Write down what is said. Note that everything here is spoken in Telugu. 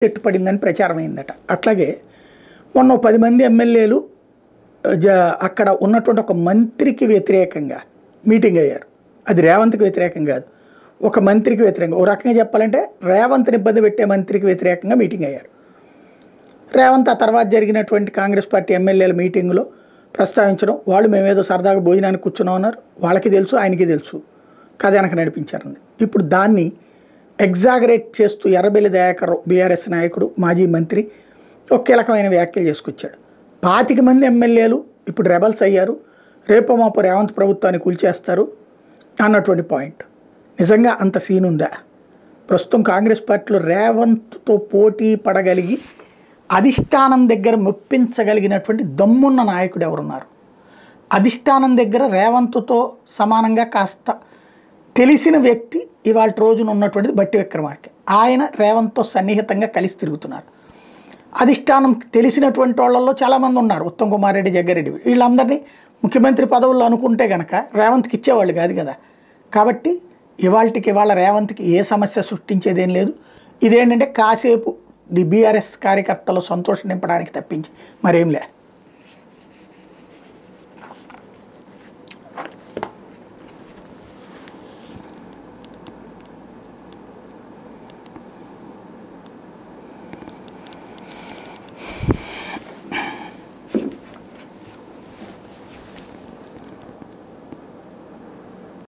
చెట్టు పడిందని ప్రచారం అయిందట. అట్లాగే మొన్న 10 మంది ఎమ్మెల్యేలు అక్కడ ఉన్నటువంటి ఒక మంత్రికి వ్యతిరేకంగా మీటింగ్ అయ్యారు. అది రేవంత్కి వ్యతిరేకం కాదు, ఒక మంత్రికి వ్యతిరేకంగా. ఓ రకంగా చెప్పాలంటే రేవంత్ని ఇబ్బంది పెట్టే మంత్రికి వ్యతిరేకంగా మీటింగ్ అయ్యారు. రేవంత్ ఆ తర్వాత జరిగినటువంటి కాంగ్రెస్ పార్టీ ఎమ్మెల్యేల మీటింగ్లో ప్రస్తావించడం, వాళ్ళు మేమేదో సరదాగా భోజనానికి కూర్చున్నాం అన్నారు. వాళ్ళకి తెలుసు, ఆయనకి తెలుసు, కథ వెనక నడిపించారండి. ఇప్పుడు దాన్ని ఎగ్జాగరేట్ చేస్తూ ఎర్రబెల్లి దయాకర్ బీఆర్ఎస్ నాయకుడు, మాజీ మంత్రి ఒక కీలకమైన వ్యాఖ్యలు చేసుకొచ్చాడు. 25 మంది ఎమ్మెల్యేలు ఇప్పుడు రెబల్స్ అయ్యారు, రేపో మాపో రేవంత్ ప్రభుత్వాన్ని కూల్చేస్తారు అన్నటువంటి పాయింట్. నిజంగా అంత సీన్ ఉందా? ప్రస్తుతం కాంగ్రెస్ పార్టీలో రేవంత్తో పోటీ పడగలిగి అధిష్టానం దగ్గర మెప్పించగలిగినటువంటి దమ్మున్న నాయకుడు ఎవరున్నారు? అధిష్టానం దగ్గర రేవంత్తో సమానంగా కాస్త తెలిసిన వ్యక్తి ఇవాళ రోజున ఉన్నటువంటిది బట్టి విక్రమార్క. ఆయన రేవంత్తో సన్నిహితంగా కలిసి తిరుగుతున్నారు. అధిష్టానం తెలిసినటువంటి వాళ్ళల్లో చాలామంది ఉన్నారు, ఉత్తమ్ కుమార్ రెడ్డి, జగ్గారెడ్డి. వీళ్ళందరినీ ముఖ్యమంత్రి పదవుల్లో అనుకుంటే కనుక రేవంత్కి ఇచ్చేవాళ్ళు కాదు కదా. కాబట్టి ఇవాళ రేవంత్కి ఏ సమస్య సృష్టించేదేం లేదు. ఇదేంటంటే కాసేపు బీఆర్ఎస్ కార్యకర్తలు సంతోషం నింపడానికి తప్పించి మరేం లే.